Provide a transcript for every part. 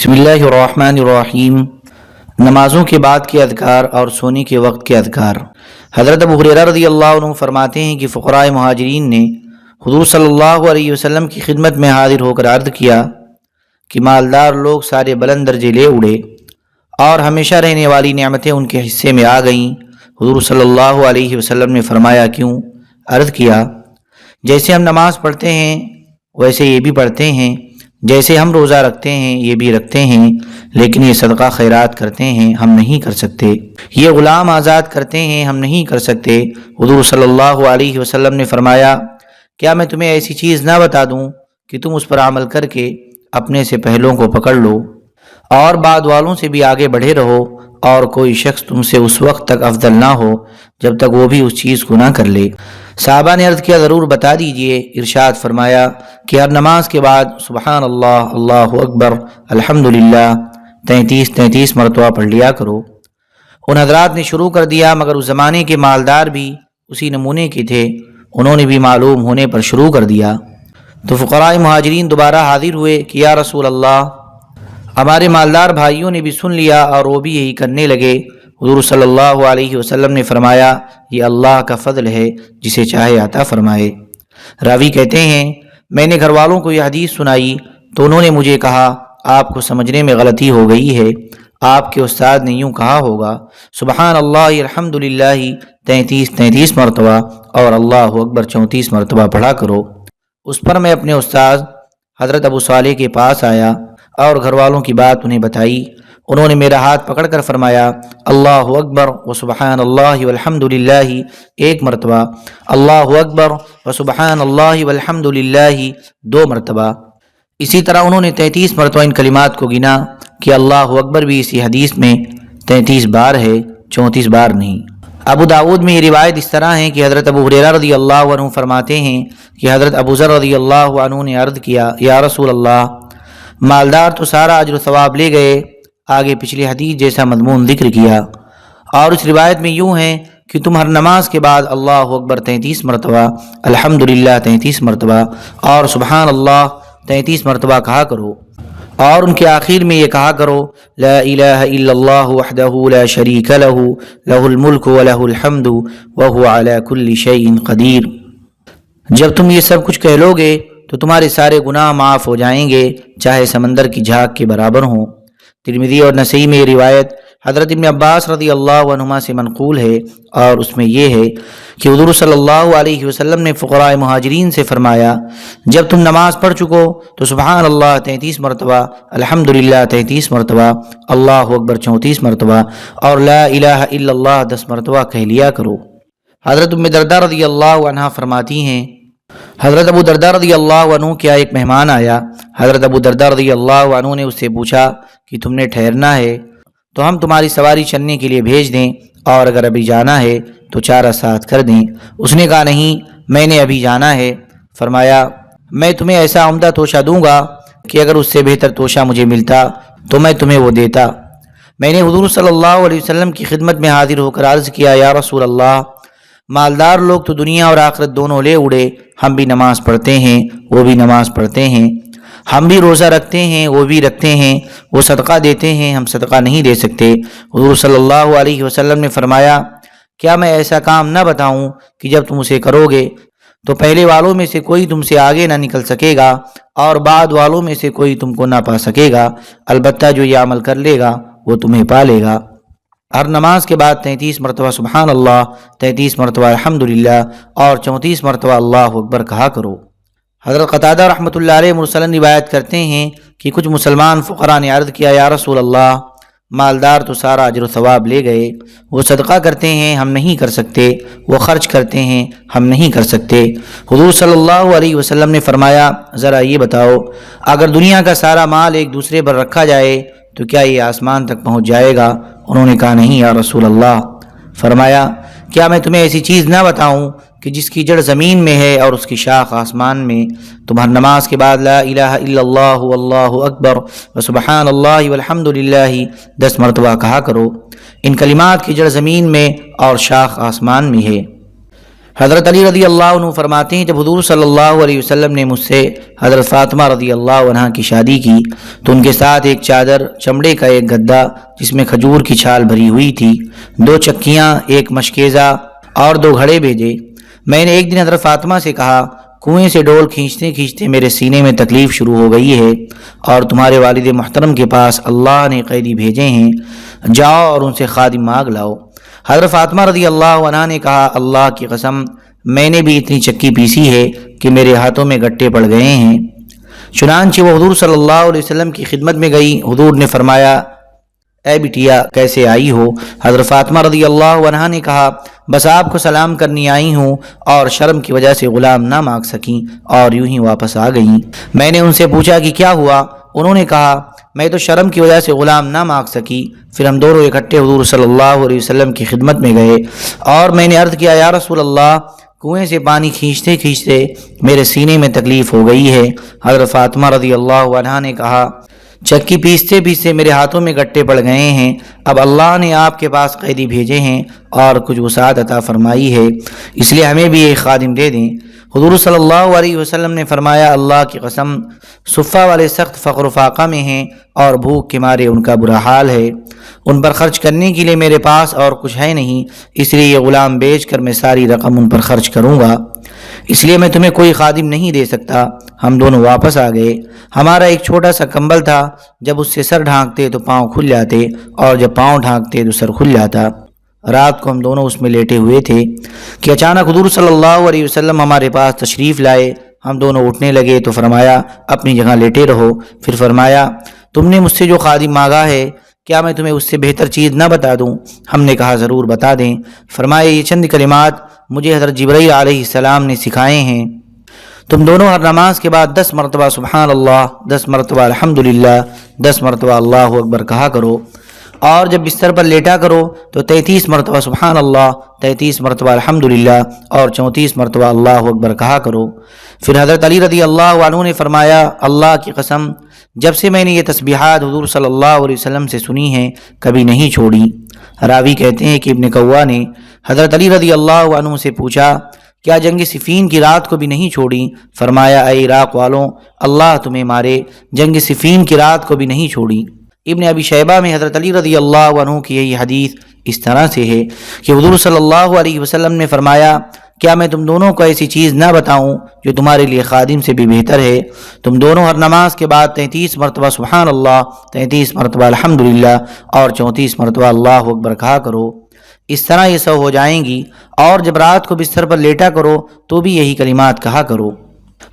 بسم اللہ الرحمن الرحیم۔ نمازوں کے بعد کے اذکار اور سونے کے وقت کے اذکار۔ حضرت ابو ہریرہ رضی اللہ عنہ فرماتے ہیں کہ فقراء مہاجرین نے حضور صلی اللہ علیہ وسلم کی خدمت میں حاضر ہو کر عرض کیا کہ مالدار لوگ سارے بلند درجے لے اڑے اور ہمیشہ رہنے والی نعمتیں ان کے حصے میں آ گئیں۔ حضور صلی اللہ علیہ وسلم نے فرمایا کیوں؟ عرض کیا جیسے ہم نماز پڑھتے ہیں ویسے یہ بھی پڑھتے ہیں، جیسے ہم روزہ رکھتے ہیں یہ بھی رکھتے ہیں، لیکن یہ صدقہ خیرات کرتے ہیں ہم نہیں کر سکتے، یہ غلام آزاد کرتے ہیں ہم نہیں کر سکتے۔ حضور صلی اللہ علیہ وسلم نے فرمایا کیا میں تمہیں ایسی چیز نہ بتا دوں کہ تم اس پر عمل کر کے اپنے سے پہلوں کو پکڑ لو اور بعد والوں سے بھی آگے بڑھے رہو، اور کوئی شخص تم سے اس وقت تک افضل نہ ہو جب تک وہ بھی اس چیز کو نہ کر لے۔ صحابہ نے عرض کیا ضرور بتا دیجئے۔ ارشاد فرمایا کہ ہر نماز کے بعد سبحان اللہ، اللہ اکبر، الحمدللہ 33 مرتبہ پڑھ لیا کرو۔ ان حضرات نے شروع کر دیا، مگر اس زمانے کے مالدار بھی اسی نمونے کے تھے، انہوں نے بھی معلوم ہونے پر شروع کر دیا۔ تو فقراء مہاجرین دوبارہ حاضر ہوئے کہ یا رسول اللہ، ہمارے مالدار بھائیوں نے بھی سن لیا اور وہ بھی یہی کرنے لگے۔ حضور صلی اللہ علیہ وسلم نے فرمایا یہ اللہ کا فضل ہے، جسے چاہے عطا فرمائے۔ راوی کہتے ہیں میں نے گھر والوں کو یہ حدیث سنائی تو انہوں نے مجھے کہا آپ کو سمجھنے میں غلطی ہو گئی ہے، آپ کے استاد نے یوں کہا ہوگا سبحان اللہ الحمدللہ 33 مرتبہ اور اللہ اکبر 34 مرتبہ پڑھا کرو۔ اس پر میں اپنے استاد حضرت ابو صالح کے پاس آیا اور گھر والوں کی بات انہیں بتائی۔ انہوں نے میرا ہاتھ پکڑ کر فرمایا اللہ اکبر و سبحان اللہ والحمدللہ 1 مرتبہ، اللہ اکبر و سبحان اللہ والحمدللہ 2 مرتبہ۔ اسی طرح انہوں نے 33 مرتبہ ان کلمات کو گنا کہ اللہ اکبر بھی اسی حدیث میں 33 بار ہے، 34 بار نہیں۔ ابو داود میں یہ روایت اس طرح ہے کہ حضرت ابو ہریرہ رضی اللہ عنہ فرماتے ہیں کہ حضرت ابو ذر رضی اللہ عنہ نے عرض کیا یا رسول اللہ، مالدار تو سارا اجر و ثواب لے گئے، آگے پچھلی حدیث جیسا مضمون ذکر کیا، اور اس روایت میں یوں ہے کہ تم ہر نماز کے بعد اللہ اکبر 33 مرتبہ، الحمدللہ 33 مرتبہ اور سبحان اللہ 33 مرتبہ کہا کرو، اور ان کے آخر میں یہ کہا کرو لا الہ الا اللہ وحدہ لا شریک لہ لہ الملک ولہ الحمد وہو علی کل شیء قدیر۔ جب تم یہ سب کچھ کہہ لو گے تو تمہارے سارے گناہ معاف ہو جائیں گے، چاہے سمندر کی جھاگ کے برابر ہوں۔ ترمذی اور نسائی میں یہ روایت حضرت ابن عباس رضی اللہ عنہما سے منقول ہے، اور اس میں یہ ہے کہ حضور صلی اللہ علیہ وسلم نے فقراء مہاجرین سے فرمایا جب تم نماز پڑھ چکو تو سبحان اللہ 33 مرتبہ، الحمدللہ 33 مرتبہ، اللہ اکبر 34 مرتبہ اور لا الہ الا اللہ 10 مرتبہ کہہ لیا کرو۔ حضرت ام درداء رضی اللہ عنہا فرماتی ہیں حضرت ابو درداء رضی اللہ عنہ کیا ایک مہمان آیا، حضرت ابو درداء رضی اللہ عنہ نے اس سے پوچھا کہ تم نے ٹھہرنا ہے تو ہم تمہاری سواری چلنے کے لیے بھیج دیں، اور اگر ابھی جانا ہے تو چارہ ساتھ کر دیں۔ اس نے کہا نہیں، میں نے ابھی جانا ہے۔ فرمایا میں تمہیں ایسا عمدہ توشہ دوں گا کہ اگر اس سے بہتر توشہ مجھے ملتا تو میں تمہیں وہ دیتا۔ میں نے حضور صلی اللہ علیہ وسلم کی خدمت میں حاضر ہو کر عرض کیا یا رسول اللہ، مالدار لوگ تو دنیا اور آخرت دونوں لے اڑے، ہم بھی نماز پڑھتے ہیں وہ بھی نماز پڑھتے ہیں، ہم بھی روزہ رکھتے ہیں وہ بھی رکھتے ہیں، وہ صدقہ دیتے ہیں ہم صدقہ نہیں دے سکتے۔ حضور صلی اللہ علیہ وسلم نے فرمایا کیا میں ایسا کام نہ بتاؤں کہ جب تم اسے کرو گے تو پہلے والوں میں سے کوئی تم سے آگے نہ نکل سکے گا اور بعد والوں میں سے کوئی تم کو نہ پا سکے گا، البتہ جو یہ عمل کر لے گا وہ تمہیں پا لے گا۔ ہر نماز کے بعد 33 مرتبہ سبحان اللہ، 33 مرتبہ الحمدللہ اور 34 مرتبہ اللہ اکبر کہا کرو۔ حضرت قتادہ رحمۃ اللہ علیہ مرسلن روایت کرتے ہیں کہ کچھ مسلمان فقراء نے عرض کیا یا رسول اللہ، مالدار تو سارا اجر و ثواب لے گئے، وہ صدقہ کرتے ہیں ہم نہیں کر سکتے، وہ خرچ کرتے ہیں ہم نہیں کر سکتے۔ حضور صلی اللہ علیہ وسلم نے فرمایا ذرا یہ بتاؤ اگر دنیا کا سارا مال ایک دوسرے پر رکھا جائے تو کیا یہ آسمان تک پہنچ جائے گا؟ انہوں نے کہا نہیں یا رسول اللہ۔ فرمایا کیا میں تمہیں ایسی چیز نہ بتاؤں کہ جس کی جڑ زمین میں ہے اور اس کی شاخ آسمان میں؟ تم ہر نماز کے بعد لا الہ الا اللہ واللہ اکبر و سبحان اللہ والحمدللہ 10 مرتبہ کہا کرو، ان کلمات کی جڑ زمین میں اور شاخ آسمان میں ہے۔ حضرت علی رضی اللہ عنہ فرماتے ہیں جب حضور صلی اللہ علیہ وسلم نے مجھ سے حضرت فاطمہ رضی اللہ عنہ کی شادی کی تو ان کے ساتھ ایک چادر، چمڑے کا ایک گدا جس میں کھجور کی چھال بھری ہوئی تھی، 2 چکیاں، ایک مشکیزہ اور 2 گھڑے بھیجے۔ میں نے ایک دن حضرت فاطمہ سے کہا، کنویں سے ڈول کھینچتے کھینچتے میرے سینے میں تکلیف شروع ہو گئی ہے اور تمہارے والد محترم کے پاس اللہ نے قیدی بھیجے ہیں، جاؤ اور ان سے خادم مانگ لاؤ۔ حضرت فاطمہ رضی اللہ عنہ نے کہا، اللہ کی قسم میں نے بھی اتنی چکی پیسی ہے کہ میرے ہاتھوں میں گٹے پڑ گئے ہیں۔ چنانچہ وہ حضور صلی اللہ علیہ وسلم کی خدمت میں گئی۔ حضور نے فرمایا، اے بٹیا کیسے آئی ہو؟ حضرت فاطمہ رضی اللہ عنہ نے کہا، بس آپ کو سلام کرنی آئی ہوں اور شرم کی وجہ سے غلام نہ مانگ سکیں اور یوں ہی واپس آ گئیں۔ میں نے ان سے پوچھا کہ کیا ہوا؟ انہوں نے کہا، میں تو شرم کی وجہ سے غلام نہ مانگ سکی۔ پھر ہم دونوں اکٹھے حضور صلی اللہ علیہ وسلم کی خدمت میں گئے اور میں نے عرض کیا، یا رسول اللہ، کنویں سے پانی کھینچتے کھینچتے میرے سینے میں تکلیف ہو گئی ہے۔ حضرت فاطمہ رضی اللہ عنہ نے کہا، چکی پیستے پیستے میرے ہاتھوں میں گٹے پڑ گئے ہیں، اب اللہ نے آپ کے پاس قیدی بھیجے ہیں اور کچھ وسعت عطا فرمائی ہے، اس لیے ہمیں بھی ایک خادم دے دیں۔ حضور صلی اللہ علیہ وسلم نے فرمایا، اللہ کی قسم صفہ والے سخت فقر و فاقہ میں ہیں اور بھوک کے مارے ان کا برا حال ہے، ان پر خرچ کرنے کے لیے میرے پاس اور کچھ ہے نہیں، اس لیے یہ غلام بیچ کر میں ساری رقم ان پر خرچ کروں گا، اس لیے میں تمہیں کوئی خادم نہیں دے سکتا۔ ہم دونوں واپس آ گئے۔ ہمارا ایک چھوٹا سا کمبل تھا، جب اس سے سر ڈھانکتے تو پاؤں کھل جاتے اور جب پاؤں ڈھانکتے تو سر کھل جاتا۔ رات کو ہم دونوں اس میں لیٹے ہوئے تھے کہ اچانک حضور صلی اللہ علیہ وسلم ہمارے پاس تشریف لائے۔ ہم دونوں اٹھنے لگے تو فرمایا، اپنی جگہ لیٹے رہو۔ پھر فرمایا، تم نے مجھ سے جو خادم مانگا ہے کیا میں تمہیں اس سے بہتر چیز نہ بتا دوں؟ ہم نے کہا، ضرور بتا دیں۔ فرمایا، یہ چند کلمات مجھے حضرت جبرائیل علیہ السلام نے سکھائے ہیں، تم دونوں ہر نماز کے بعد 10 مرتبہ سبحان اللہ، 10 مرتبہ الحمدللہ، 10 مرتبہ اللہ اکبر کہا کرو، اور جب بستر پر لیٹا کرو تو 33 مرتبہ سبحان اللہ، 33 مرتبہ الحمدللہ اور 34 مرتبہ اللہ اکبر کہا کرو۔ پھر حضرت علی رضی اللہ عنہ نے فرمایا، اللہ کی قسم جب سے میں نے یہ تسبیحات حضور صلی اللہ علیہ وسلم سے سنی ہیں کبھی نہیں چھوڑی۔ راوی کہتے ہیں کہ ابن کوا نے حضرت علی رضی اللہ عنہ سے پوچھا، کیا جنگ صفین کی رات کو بھی نہیں چھوڑی؟ فرمایا، اے عراق والوں، اللہ تمہیں مارے، جنگ صفین کی رات کو بھی نہیں چھوڑی۔ ابن ابی شیبہ میں حضرت علی رضی اللہ عنہ کی یہی حدیث اس طرح سے ہے کہ حضور صلی اللہ علیہ وسلم نے فرمایا، کیا میں تم دونوں کو ایسی چیز نہ بتاؤں جو تمہارے لیے خادم سے بھی بہتر ہے؟ تم دونوں ہر نماز کے بعد 33 مرتبہ سبحان اللہ، 33 مرتبہ الحمدللہ اور 34 مرتبہ اللہ اکبر کہا کرو، اس طرح یہ 100 ہو جائیں گی، اور جب رات کو بستر پر لیٹا کرو تو بھی یہی کلمات کہا کرو۔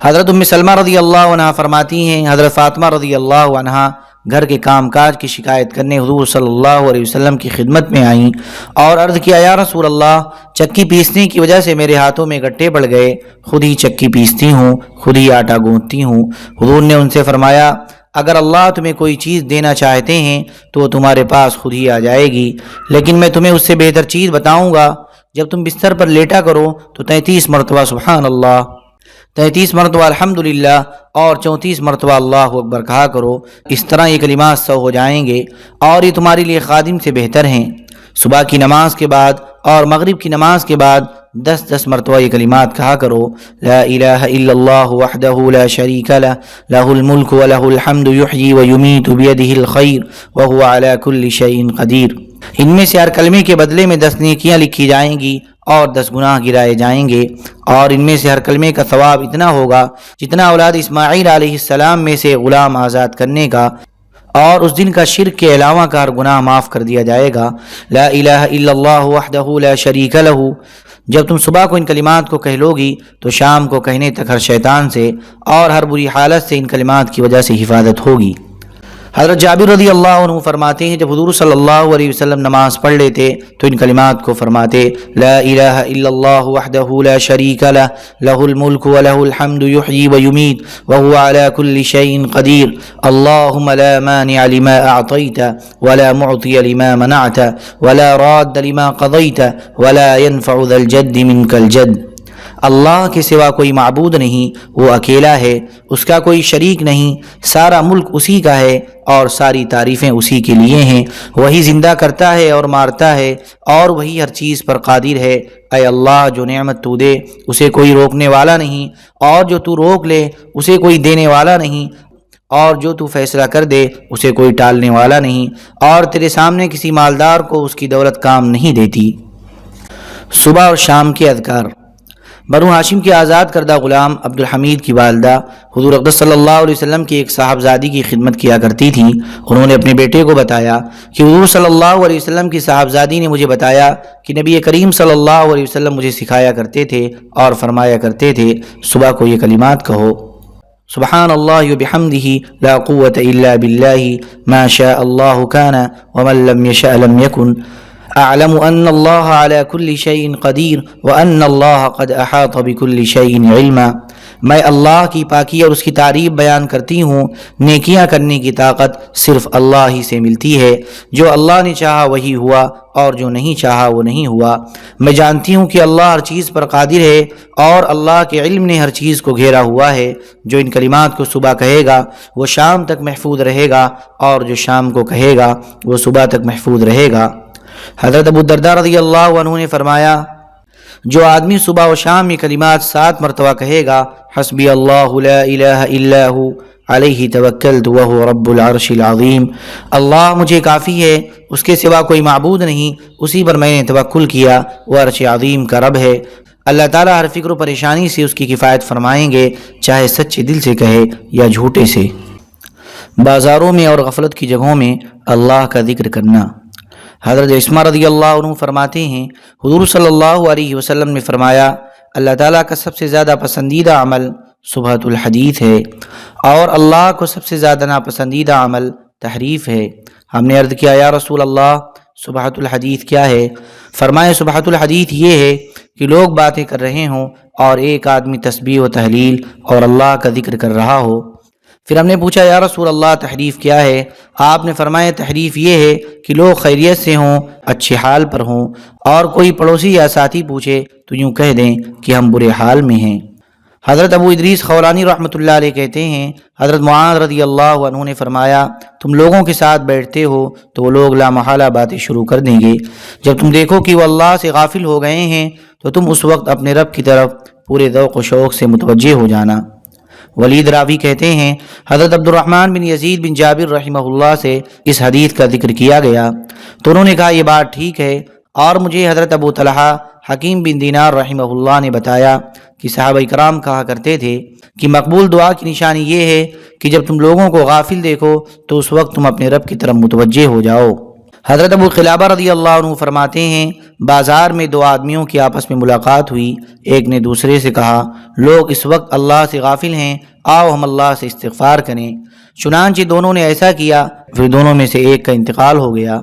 حضرت ام سلمہ رضی اللہ عنہ فرماتی ہیں، حضرت فاطمہ رضی اللہ عنہ گھر کے کام کاج کی شکایت کرنے حضور صلی اللہ علیہ وسلم کی خدمت میں آئیں اور عرض کیا، یا رسول اللہ، چکی پیسنے کی وجہ سے میرے ہاتھوں میں گٹے پڑ گئے، خود ہی چکی پیستی ہوں، خود ہی آٹا گوندتی ہوں۔ حضور نے ان سے فرمایا، اگر اللہ تمہیں کوئی چیز دینا چاہتے ہیں تو وہ تمہارے پاس خود ہی آ جائے گی، لیکن میں تمہیں اس سے بہتر چیز بتاؤں گا، جب تم بستر پر لیٹا کرو تو 33 مرتبہ سبحان اللہ، 33 مرتبہ الحمدللہ اور 34 مرتبہ اللہ اکبر کہا کرو، اس طرح یہ کلمات 100 ہو جائیں گے اور یہ تمہارے لیے خادم سے بہتر ہیں۔ صبح کی نماز کے بعد اور مغرب کی نماز کے بعد 10 مرتبہ یہ کلمات کہا کرو، لا الہ الا اللہ وحدہ لا شریک لہ، لہ الملک ولہ الحمد یحیی ویمیت بیدہ الخیر وہو علی کل شیء قدیر۔ ان میں سے ہر کلمے کے بدلے میں 10 نیکیاں لکھی جائیں گی اور 10 گناہ گرائے جائیں گے، اور ان میں سے ہر کلمے کا ثواب اتنا ہوگا جتنا اولاد اسماعیل علیہ السلام میں سے غلام آزاد کرنے کا، اور اس دن کا شرک کے علاوہ کا ہر گناہ معاف کر دیا جائے گا۔ لا الہ الا اللہ وحدہ لا شریک لہ، جب تم صبح کو ان کلمات کو کہہ لو گی تو شام کو کہنے تک ہر شیطان سے اور ہر بری حالت سے ان کلمات کی وجہ سے حفاظت ہوگی۔ حضرت جابر رضی اللہ عنہ فرماتے ہیں، جب حضور صلی اللہ علیہ وسلم نماز پڑھ لیتے تو ان کلمات کو فرماتے، لا الہ الا اللہ وحدہ لا شریک لہ، لہ الملک ولہ الحمد یحیی ویمیت وہو علی کل شیء قدیر، اللہم لا مانع لما اعطیت ولا معطی لما منعت ولا راد لما قضیت ولا ينفع ذا الجد منک الجد۔ اللہ کے سوا کوئی معبود نہیں، وہ اکیلا ہے، اس کا کوئی شریک نہیں، سارا ملک اسی کا ہے اور ساری تعریفیں اسی کے لیے ہیں۔ وہی زندہ کرتا ہے اور مارتا ہے اور وہی ہر چیز پر قادر ہے۔ اے اللہ، جو نعمت تو دے اسے کوئی روکنے والا نہیں، اور جو تو روک لے اسے کوئی دینے والا نہیں، اور جو تو فیصلہ کر دے اسے کوئی ٹالنے والا نہیں، اور تیرے سامنے کسی مالدار کو اس کی دولت کام نہیں دیتی۔ صبح اور شام کے اذکار۔ بنو ہاشم کے آزاد کردہ غلام عبد الحمید کی والدہ حضور اقدس صلی اللہ علیہ وسلم کی ایک صاحبزادی کی خدمت کیا کرتی تھیں۔ انہوں نے اپنے بیٹے کو بتایا کہ حضور صلی اللہ علیہ وسلم کی صاحبزادی نے مجھے بتایا کہ نبی کریم صلی اللہ علیہ وسلم مجھے سکھایا کرتے تھے اور فرمایا کرتے تھے، صبح کو یہ کلمات کہو: سبحان اللہ وبحمدہ لا قوة الا باللہ ما شاء اللہ کان ومن لم یشأ لم یکن، اعلم ان اللہ علی کل شیء قدیر وان اللہ قد احاط بکل شیء علما۔ میں اللہ کی پاکی اور اس کی تعریف بیان کرتی ہوں۔ نیکیاں کرنے کی طاقت صرف اللہ ہی سے ملتی ہے۔ جو اللہ نے چاہا وہی ہوا اور جو نہیں چاہا وہ نہیں ہوا۔ میں جانتی ہوں کہ اللہ ہر چیز پر قادر ہے اور اللہ کے علم نے ہر چیز کو گھیرا ہوا ہے۔ جو ان کلمات کو صبح کہے گا وہ شام تک محفوظ رہے گا، اور جو شام کو کہے گا وہ صبح تک محفوظ رہے گا۔ حضرت ابو الدرداء رضی اللہ عنہ نے فرمایا، جو آدمی صبح و شام یہ کلمات 7 مرتبہ کہے گا: حسبی اللہ لا الہ الا ہو علیہ توکلت وہو رب العرش العظیم، اللہ مجھے کافی ہے، اس کے سوا کوئی معبود نہیں، اسی پر میں نے توکل کیا، وہ عرش عظیم کا رب ہے۔ اللہ تعالیٰ ہر فکر و پریشانی سے اس کی کفایت فرمائیں گے، چاہے سچے دل سے کہے یا جھوٹے سے۔ بازاروں میں اور غفلت کی جگہوں میں اللہ کا ذکر کرنا۔ حضرت عثمان رضی اللہ عنہ فرماتے ہیں، حضور صلی اللہ علیہ وسلم نے فرمایا، اللہ تعالیٰ کا سب سے زیادہ پسندیدہ عمل صبحۃ الحدیث ہے، اور اللہ کو سب سے زیادہ ناپسندیدہ عمل تحریف ہے۔ ہم نے عرض کیا، یا رسول اللہ، صبحۃ الحدیث کیا ہے؟ فرمائے، صبحۃ الحدیث یہ ہے کہ لوگ باتیں کر رہے ہوں اور ایک آدمی تسبیح و تحلیل اور اللہ کا ذکر کر رہا ہو۔ پھر ہم نے پوچھا، یا رسول اللہ، تحریف کیا ہے؟ آپ نے فرمایا، تحریف یہ ہے کہ لوگ خیریت سے ہوں، اچھے حال پر ہوں، اور کوئی پڑوسی یا ساتھی پوچھے تو یوں کہہ دیں کہ ہم برے حال میں ہیں۔ حضرت ابو ادریس خولانی رحمۃ اللہ علیہ کہتے ہیں، حضرت معاذ رضی اللہ عنہ نے فرمایا، تم لوگوں کے ساتھ بیٹھتے ہو تو وہ لوگ لامحالہ باتیں شروع کر دیں گے۔ جب تم دیکھو کہ وہ اللہ سے غافل ہو گئے ہیں تو تم اس وقت اپنے رب کی طرف پورے ذوق و شوق سے متوجہ ہو جانا۔ ولید راوی کہتے ہیں، حضرت عبد الرحمن بن یزید بن جابر رحمہ اللہ سے اس حدیث کا ذکر کیا گیا تو انہوں نے کہا، یہ بات ٹھیک ہے، اور مجھے حضرت ابو طلحہ حکیم بن دینار رحمہ اللہ نے بتایا کہ صحابہ کرام کہا کرتے تھے کہ مقبول دعا کی نشانی یہ ہے کہ جب تم لوگوں کو غافل دیکھو تو اس وقت تم اپنے رب کی طرف متوجہ ہو جاؤ۔ حضرت ابو قلابہ رضی اللہ عنہ فرماتے ہیں، بازار میں 2 آدمیوں کی آپس میں ملاقات ہوئی۔ ایک نے دوسرے سے کہا، لوگ اس وقت اللہ سے غافل ہیں، آؤ ہم اللہ سے استغفار کریں۔ چنانچہ دونوں نے ایسا کیا، پھر دونوں میں سے ایک کا انتقال ہو گیا۔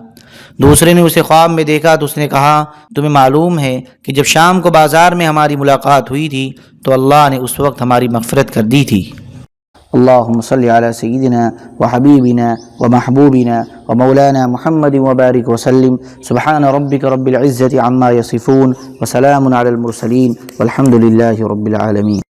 دوسرے نے اسے خواب میں دیکھا تو اس نے کہا، تمہیں معلوم ہے کہ جب شام کو بازار میں ہماری ملاقات ہوئی تھی تو اللہ نے اس وقت ہماری مغفرت کر دی تھی۔ اللہم صلی علی سیدنا وحبیبنا ومحبوبنا ومولانا محمد وبارک وسلم۔ سبحان ربک رب العزة عما یصفون وسلام علی المرسلین والحمد للہ رب العالمین۔